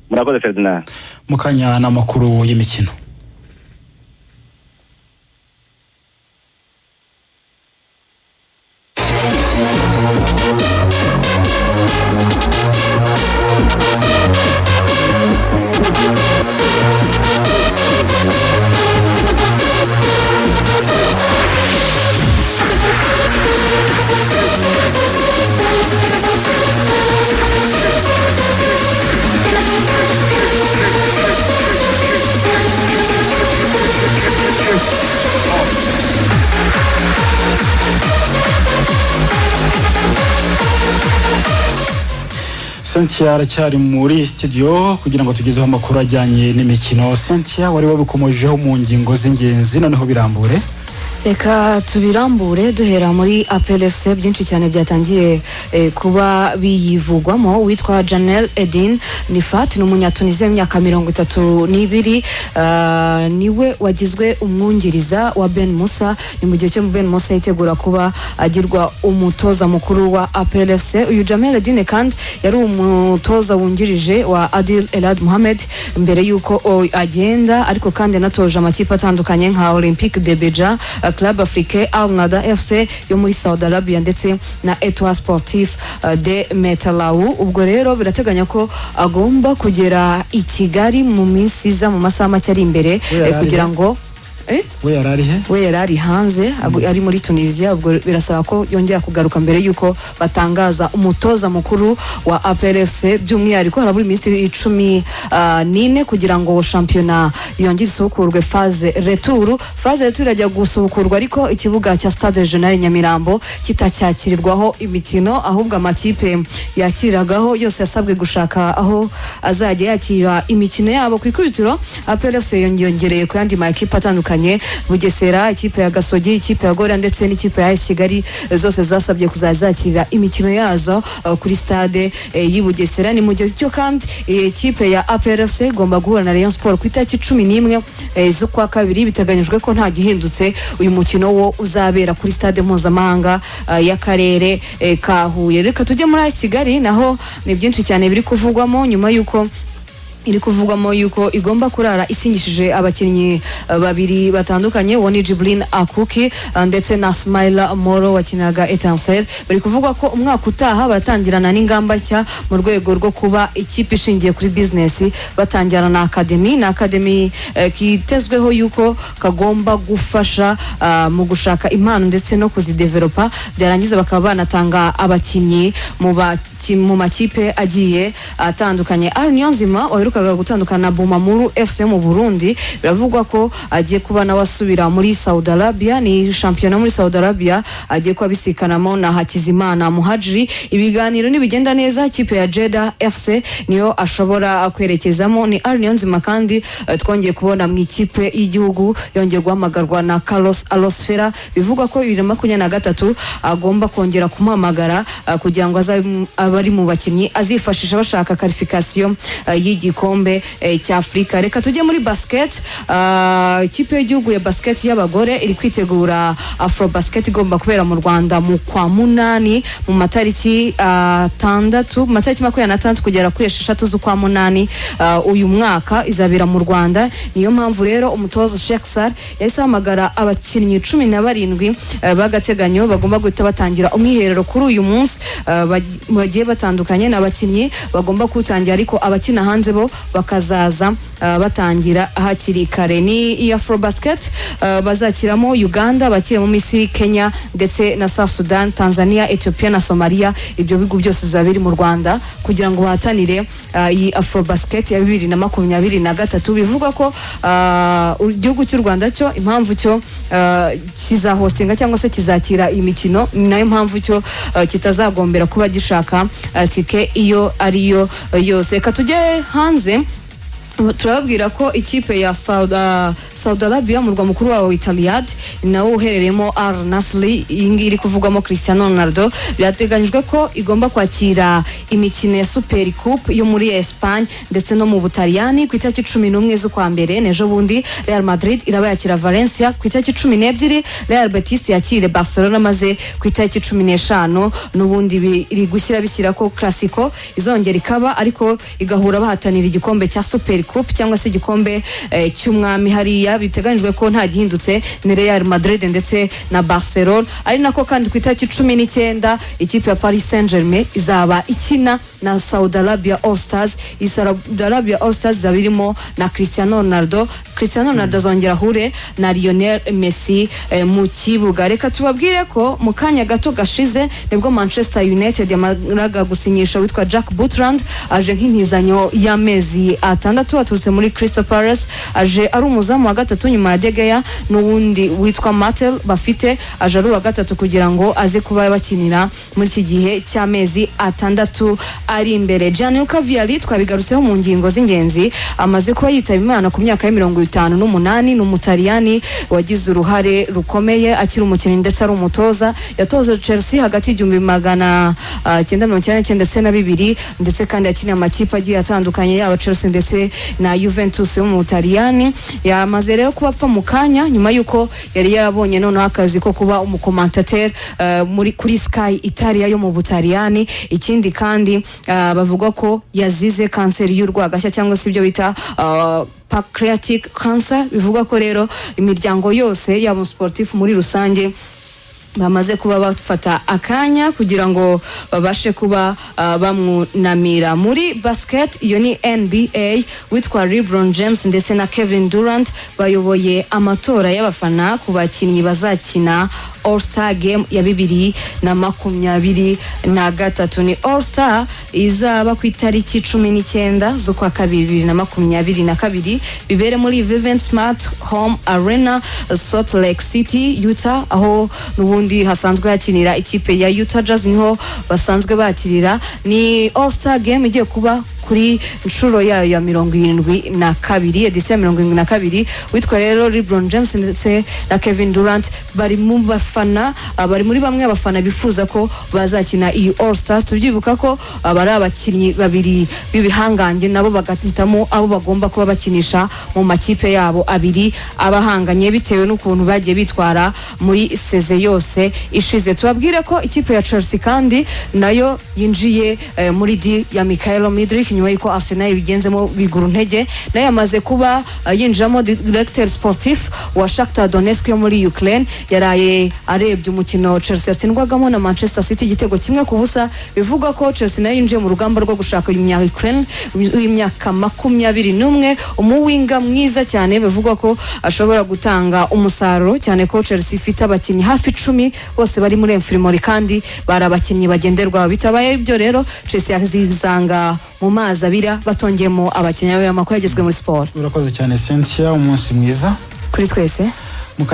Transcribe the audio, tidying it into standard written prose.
murakoze Ferdinand. Mukanya n'amakuru y'imikino. Cynthia aracyari muri studio kugira ngo tugezeho amakuru ajyanye n'imikino. Cynthia, wari wabikomojeho mu ngingo z'ingenzi, noneho birambure. Reka tubirambure duhera muri APLFC. Byinshi cyane byatangiye kuba biyivugwamo. Witwa Janel Edin Nifat, ni umunyatuniziya w'imyaka 32, niwe wagizwe umwungiriza wa Ben Musa. Ni mu gihe cyo Ben Musa yitegura kuba agirwa umutoza mukuru wa APLFC. Uyu Janel Edin kandi yari umutoza wungirije wa Adil Elad Mohamed mbere yuko agenda, ariko kandi anatoje amakipe atandukanye nka Olympique de Beja, Club Afrique, Al Nada FC yo muri Saudi Arabia ndetse na Etoile Sportif de Metalau. Ubwo rero birateganya ko agomba kugera i Kigali mu minsi za mu masaha make ari imbere kugira ngo we yarari hanze ari muri Tunisia. Ubwo birasaba ko yongera kugaruka mbere yuko batangaza umutoza mukuru wa APLFC. By'umwihariko harabura iminsi 14 kugira ngo shampiyona yongere isukurwe phase retour. Phase retour ajya gusukurwa ariko ikibuga cya Stade General Nyamirambo kitacyakirirwaho imikino, ahubwo amakipe yakiragaho yose yasabwe gushaka aho azajya yakira imikino yabo. Ku ikubitiro APLFC yongereye ku yandi makipe atandukanye, Bugesera, ikipe ya Gasogi, ikipe ya Gora ndetse n'ikipe ya Kigali, zose zasabye kuzazakira imikino yazo kuri stade y'Ibugesera. Ni mu gihe cyo kandi ikipe ya APLFC igomba guhura na Rayon Sport ku itariki 11 z'ukwa kabiri. Biteganyijwe ko nta gihindutse uyu mukino wo uzabera kuri stade mpuzamahanga y'akarere ka Huye. Reka tujye muri Kigali, naho ni byinshi cyane biri kuvugwamo nyuma yuko igomba kurara isinyishije abakinnyi babiri batandukanye, Woni Jibril Akuki ndetse na Smaila Moro wakinaga Etincelle. Bari kuvuga ko umwaka utaha baratangirana n'ingamba nshya mu rwego rwo kuba ikipe ishingiye kuri business, batangirana na academy kitezweho yuko kagomba gufasha mu gushaka impano ndetse no kuzidevelopa, byarangiza bakaba banatanga abakinnyi mu makipe agiye atandukanye. Niyonzima waherukaga gutandukana na Bumamuru FC mu Burundi, biravugwa ko agiye kuba nawasubira muri Saudi Arabia. Ni shampiyona muri Saudi Arabia agiye kuba bisikanamo na Hakizimana Muhajiri. Ibiganiro nibigenda neza ikipe ya Jeddah FC niyo ashobora kwerekezamo. Ni Niyonzima kandi twongeye kubona mu ikipe y'igihugu yongeye guhamagarwa na Carlos Alosfera. Bivugwa ko 2023 agomba kongera kumuhamagara kugira ngo abari mu bakinnyi azifashisha bashaka qualification y'igikombe cya Afrika. Reka tujye muri basket. Ikipe y'igihugu ya basket y'abagore iri kwitegura Afro Basket igomba kubera mu Rwanda mu kwa 8 mu matariki 26 kugera ku 6 z'ukwa 8 uyu mwaka izabera mu Rwanda. Niyo mpamvu rero umutoza Sheikh Sar yahise hamagara abakinnyi 17 bagateganyo bagomba guhita batangira umwiherero kuri uyu munsi. Bagiye batandukanye n'abakinnyi bagomba kutangira, ariko abakina hanze bo bakazaza batangira hakiri kare. Ni Afro Basket bazakiramo Uganda, bakiramo Misiri, Kenya ndetse na South Sudan, Tanzania, Ethiopia na Somalia. Ibyo bigo byose bizabiri mu Rwanda kugira ngo bahatanire iyi Afro Basket ya 2023. Bivugwa ko igihugu cy'u Rwanda cyo impamvu cyo kizahostinga cyangwa se kizakira imikino, nayo mpamvu cyo kitazagombera kuba gishaka tike iyo ariyo yose. Reka tujye hanze, turababwira ko ikipe ya Saudi Arabia mu murwa mukuru wa Riyadh nawo uherereyemo Al Nassr iri kuvugwamo Cristiano Ronaldo. Byateganyijwe ko igomba kwakira imikino ya Super Coupe yo muri Espagne ndetse no mu Butaliyani ku itariki 11 z'ukwa mbere. Nejo bundi Real Madrid iraba yakira Valencia ku itariki 12, Real Betis yakire Barcelona maze ku itariki 15. N'ubundi iri gushyira bishyira ko Clasico izongera ikaba ariko igahura bahatanira igikombe cya Super Coupe cyangwa se igikombe cy'umwami hariya. Biteganyijwe ko nta gihindutse ni Real Madrid ndetse na Barcelona. Ari nako kandi ku itariki 19 ikipe ya Paris Saint-Germain izaba ikina na Saudi Arabia All Stars. Saudi Arabia All Stars zabirimo na Cristiano Ronaldo azongera hure na Lionel Messi mu kibuga. Reka tubabwire ko mu kanya gato gashize nibwo Manchester United yamaraga gusinyisha witwa Jack Butland aje nk'intizanyo y'amezi 6 aturutse muri Crystal Palace. Aje ari umuzamu wa gatatu nyuma ya De Gea n'uwundi witwa Martel bafite aje ari wa gatatu kugira ngo aze kuba bakinira muri iki gihe cy'amezi 6 ari imbere. Gianluca Vialli twabigarutseho mu ngingo z'ingenzi amaze kuba yitaba Imana ku myaka ya 58. n'umutaliyani wagize uruhare rukomeye akiri umukinnyi ndetse ari umutoza. Yatoza Chelsea hagati y'igihumbi 1999 ndetse na 2000 ndetse kandi yakiniye amakipe agiye atandukanye yaba Chelsea ndetse na Juventus yo mu Butaliyani. Yamaze rero kuba apfa mu kanya nyuma yuko yari yarabonye noneho akazi ko kuba umukomantateur kuri Sky Italia yo mu Butaliyani. Ikindi kandi bavuga ko yazize kanseri y'urwagashya cyangwa se ibyo bita pancreatic cancer. Bivuga ko rero imiryango yose yaba sportif muri rusange bamaze kuba bafata akanya kugira ngo babashe kuba bamwunamira. Muri basket iyo ni NBA witwa LeBron James ndetse na Kevin Durant bayoboye amatora y'abafana ku bakinnyi bazakina All Star Game ya 2023. Ni All Star izaba ku itariki 19 z'ukwa 2022 bibere muri Vivint Smart Home Arena Salt Lake City Utah, aho n'ubundi hasanzwe hakinira ikipe ya Utah Jazz niho basanzwe bakirira. Ni All Star Game igiye kuba kuri nshuro yayo ya 72 edition ya 72. Witwa rero LeBron James ndetse na Kevin Durant bari mu bafana, bari muri bamwe abafana bifuza ko bazakina iyi All Stars. Tubyibuka ko bari abakinnyi babiri bibihangange nabo bagatitamo abo bagomba kuba bakinisha mu makipe yabo abiri abahanganye bitewe n'ukuntu bagiye bitwara muri seze yose ishize. Tubabwire ko ikipe ya Chelsea kandi nayo yinjiye muri deal ya Mikhailo Mudryk nyuma yuko Arsenal bigenzemo biguru ntege. Nayo yamaze kuba yinjiramo directeur sportif wa Shakhtar Donetsk yo muri Ukraine. Yaraye arebye umukino Chelsea yatsindwagamo na Manchester City igitego 1-0. Bivuga ko Chelsea nayo yinjiye mu rugamba rwo gushaka Ukraine w'imyaka 21 umuwinga mwiza cyane. Bivuga ko ashobora gutanga umusaruro cyane ko Chelsea ifite abakinnyi hafi 10 bose bari muri infirmary kandi bari abakinnyi bagenderwa. Bitabaye ibyo rero Chelsea yazizanga mu mazi abira batongemo abakinnyi b'amakuru yagezwe muri sport. Urakoze cyane Cynthia, umunsi mwiza kuri twese.